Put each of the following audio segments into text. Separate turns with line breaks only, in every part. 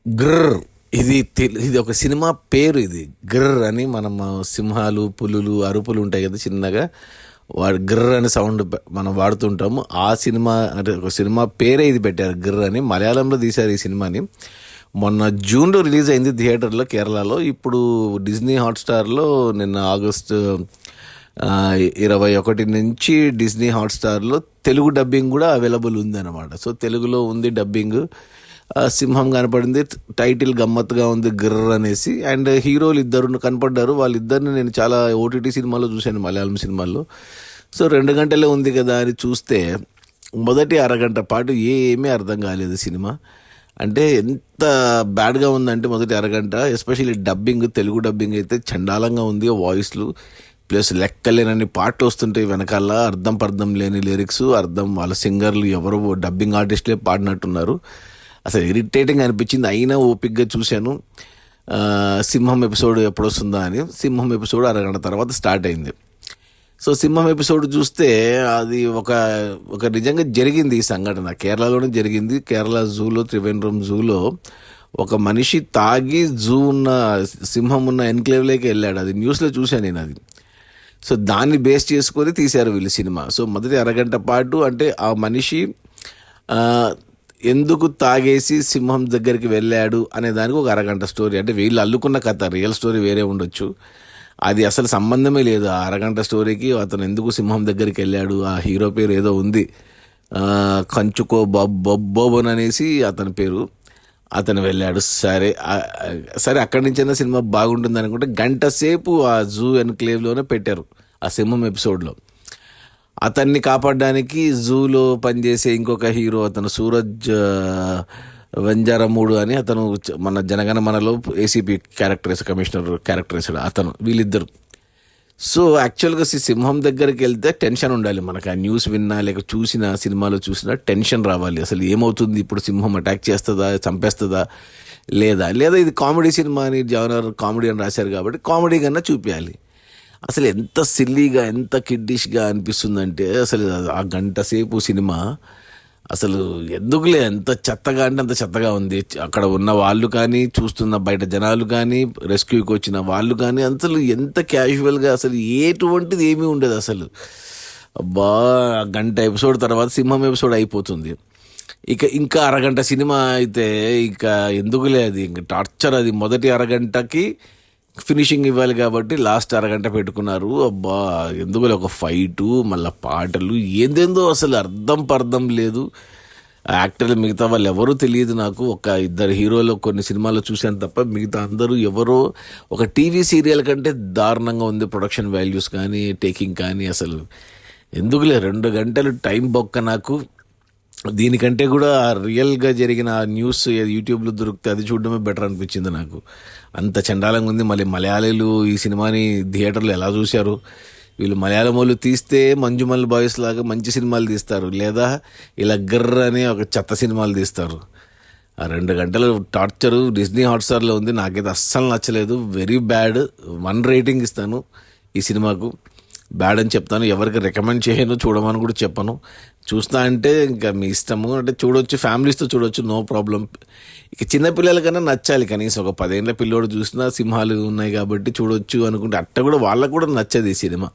గ్రర్ ఇది ఒక సినిమా పేరు. ఇది గ్రర్ అని మనం సింహాలు పులులు అరుపులు ఉంటాయి కదా చిన్నగా, గ్రర్ అనే సౌండ్ మనం వాడుతుంటాము. ఆ సినిమా అంటే ఒక సినిమా పేరే ఇది పెట్టారు, గ్రర్ అని. మలయాళంలో తీశారు ఈ సినిమాని. మొన్న జూన్లో రిలీజ్ అయింది థియేటర్లో కేరళలో. ఇప్పుడు డిజ్నీ హాట్స్టార్లో నిన్న ఆగస్టు 21 నుంచి డిజ్నీ హాట్స్టార్లో తెలుగు డబ్బింగ్ కూడా అవైలబుల్ ఉంది అనమాట. సో తెలుగులో ఉంది డబ్బింగ్. సింహం కనపడింది, టైటిల్ గమ్మత్తుగా ఉంది గ్రర్ అనేసి. అండ్ హీరోలు ఇద్దరు కనపడ్డారు. వాళ్ళిద్దరిని నేను చాలా ఓటీటీ సినిమాలో చూశాను, మలయాళం సినిమాల్లో. సో 2 గంటలే ఉంది కదా అని చూస్తే మొదటి అరగంట పాటు ఏమీ అర్థం కాలేదు సినిమా. అంటే ఎంత బ్యాడ్గా ఉందంటే మొదటి అరగంట, ఎస్పెషల్లీ డబ్బింగ్, తెలుగు డబ్బింగ్ అయితే చండాలంగా ఉంది. వాయిస్లు ప్లస్ లెక్కలేనన్ని పాటలు వస్తుంటాయి వెనకాల, అర్థం లేని లిరిక్స్, వాళ్ళ సింగర్లు ఎవరో డబ్బింగ్ ఆర్టిస్టులే పాడినట్టున్నారు. అసలు ఇరిటేటింగ్ అనిపించింది. అయినా ఓపిక్గా చూశాను. సింహం ఎపిసోడ్ ఎప్పుడు వస్తుందా అని. సింహం ఎపిసోడ్ అరగంట తర్వాత స్టార్ట్ అయింది. సో సింహం ఎపిసోడ్ చూస్తే అది ఒక నిజంగా జరిగింది ఈ సంఘటన. కేరళలోనే జరిగింది. కేరళ జూలో, త్రివేంద్రం జూలో ఒక మనిషి తాగి సింహం ఉన్న ఎన్క్లేవ్లోకి వెళ్ళాడు. అది న్యూస్లో చూశాను నేను అది. సో దాన్ని బేస్ చేసుకొని తీశారు వీళ్ళు సినిమా. సో మొదటి అరగంట పాటు అంటే ఆ మనిషి ఎందుకు తాగేసి సింహం దగ్గరికి వెళ్ళాడు అనే దానికి ఒక అరగంట స్టోరీ. అంటే వీళ్ళు అల్లుకున్న కథ, రియల్ స్టోరీ వేరే ఉండొచ్చు. అది అసలు సంబంధమే లేదు ఆ అరగంట స్టోరీకి. అతను ఎందుకు సింహం దగ్గరికి వెళ్ళాడు, ఆ హీరో పేరు ఏదో ఉంది, కంచుకో బొబ్బోబన్ అనేసి అతని పేరు. అతను వెళ్ళాడు. సరే అక్కడి నుంచైనా సినిమా బాగుంటుంది అనుకుంటే గంట సేపు ఆ జూ ఎన్క్లేవ్లోనే పెట్టారు ఆ సింహం ఎపిసోడ్లో. అతన్ని కాపాడడానికి జూలో పనిచేసే ఇంకొక హీరో, అతను సూరజ్ వెంజారమూడు అని, అతను మన జనగణమనలో ఏసీపీ క్యారెక్టర్, కమిషనర్ క్యారెక్టర్ వేసాడు అతను. వీళ్ళిద్దరు. సో యాక్చువల్గా సింహం దగ్గరికి వెళ్తే టెన్షన్ ఉండాలి మనకు. ఆ న్యూస్ విన్నా లేక చూసినా, సినిమాలో చూసినా టెన్షన్ రావాలి. అసలు ఏమవుతుంది ఇప్పుడు, సింహం అటాక్ చేస్తుందా, చంపేస్తుందా, లేదా ఇది కామెడీ సినిమా అని, జానర్ కామెడీ అని రాశారు కాబట్టి కామెడీ కన్నా చూపించాలి. అసలు ఎంత సిల్లీగా, ఎంత కిడ్డిష్గా అనిపిస్తుందంటే అసలు ఆ గంట సేపు సినిమా అసలు ఎందుకులే, ఎంత చెత్తగా అంటే అంత చెత్తగా ఉంది. అక్కడ ఉన్న వాళ్ళు కానీ, చూస్తున్న బయట జనాలు కానీ, రెస్క్యూకి వచ్చిన వాళ్ళు కానీ అసలు ఎంత క్యాజువల్గా, అసలు ఎటువంటిది ఏమీ ఉండదు అసలు. అబ్బా, గంట ఎపిసోడ్ తర్వాత సింహం ఎపిసోడ్ అయిపోతుంది. ఇంకా అరగంట సినిమా అయితే ఇక ఎందుకులే, అది ఇంకా టార్చర్. అది మొదటి అరగంటకి ఫినిషింగ్ ఇవ్వాలి కాబట్టి లాస్ట్ అరగంట పెట్టుకున్నారు. అబ్బా, ఎందుకు ఒక ఫైటు, మళ్ళీ పాటలు, ఏందేందో అసలు అర్థం లేదు. యాక్టర్లు మిగతా వాళ్ళు ఎవరూ తెలియదు నాకు. ఒక 2 హీరోలు కొన్ని సినిమాల్లో చూశాను తప్ప మిగతా అందరూ ఎవరో ఒక టీవీ సీరియల్ కంటే దారుణంగా ఉంది ప్రొడక్షన్ వాల్యూస్ కానీ, టేకింగ్ కానీ. అసలు ఎందుకులే 2 గంటలు టైం బొక్క నాకు. దీనికంటే కూడా రియల్గా జరిగిన న్యూస్ యూట్యూబ్లో దొరికితే అది చూడడమే బెటర్ అనిపించింది నాకు. అంత చండాలంగా ఉంది. మళ్ళీ మలయాళీలు ఈ సినిమాని థియేటర్లో ఎలా చూశారు. వీళ్ళు మలయాళం వాళ్ళు తీస్తే మంజుమల్ బాయ్స్ లాగా మంచి సినిమాలు తీస్తారు, లేదా ఇలా గర్ర అని ఒక చెత్త సినిమాలు తీస్తారు. ఆ 2 గంటలు టార్చరు డిజ్నీ హాట్స్టార్లో ఉంది. నాకైతే అస్సలు నచ్చలేదు. Very bad. 1 రేటింగ్ ఇస్తాను ఈ సినిమాకు. బ్యాడ్ అని చెప్తాను. ఎవరికి రికమెండ్ చేయను, చూడమని కూడా చెప్పను. చూస్తా అంటే ఇంకా మీ ఇష్టము. అంటే చూడొచ్చు, ఫ్యామిలీస్తో చూడొచ్చు, నో ప్రాబ్లం. ఇక చిన్నపిల్లలకన్నా నచ్చాలి. కనీసం ఒక 10 ఏళ్ళ పిల్లోడు చూసినా సింహాలు ఉన్నాయి కాబట్టి చూడొచ్చు అనుకుంటే అట్ట కూడా వాళ్ళకు కూడా నచ్చదు ఈ సినిమా.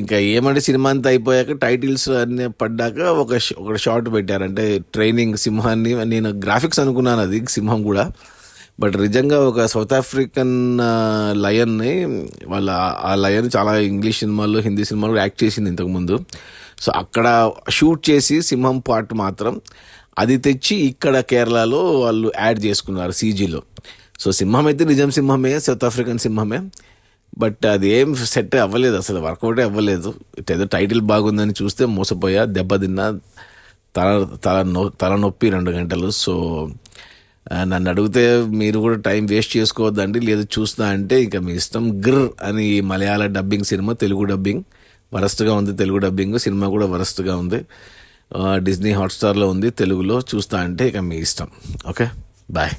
ఇంకా ఏమంటే సినిమా అంతా అయిపోయాక టైటిల్స్ అన్నీ పడ్డాక ఒక షార్ట్ పెట్టారంటే ట్రైనింగ్ సింహాన్ని. నేను గ్రాఫిక్స్ అనుకున్నాను అది సింహం కూడా, బట్ నిజంగా ఒక సౌత్ ఆఫ్రికన్ లయన్ని, ఆ లయన్ చాలా ఇంగ్లీష్ సినిమాల్లో, హిందీ సినిమాల్లో యాక్ట్ చేసింది ఇంతకుముందు. సో అక్కడ షూట్ చేసి సింహం పార్ట్ మాత్రం అది తెచ్చి ఇక్కడ కేరళలో వాళ్ళు యాడ్ చేసుకున్నారు సీజీలో. సో సింహం అయితే నిజం సింహమే, సౌత్ ఆఫ్రికన్ సింహమే, బట్ అది ఏం సెట్ అవ్వలేదు, అసలు వర్కౌటే అవ్వలేదు. ఏదో టైటిల్ బాగుందని చూస్తే మోసపోయా, దెబ్బతిన్నా, తలనొప్పి 2 గంటలు. సో నన్ను అడిగితే మీరు కూడా టైం వేస్ట్ చేసుకోవద్దండి, లేదు చూస్తా అంటే ఇక మీ ఇష్టం. గ్రర్ అని మలయాళ డబ్బింగ్ సినిమా, తెలుగు డబ్బింగ్ వరస్ట్గా ఉంది. తెలుగు డబ్బింగ్ సినిమా కూడా వరస్ట్గా ఉంది. డిజ్నీ హాట్స్టార్లో ఉంది తెలుగులో. చూస్తా అంటే ఇక మీ ఇష్టం. Okay, bye.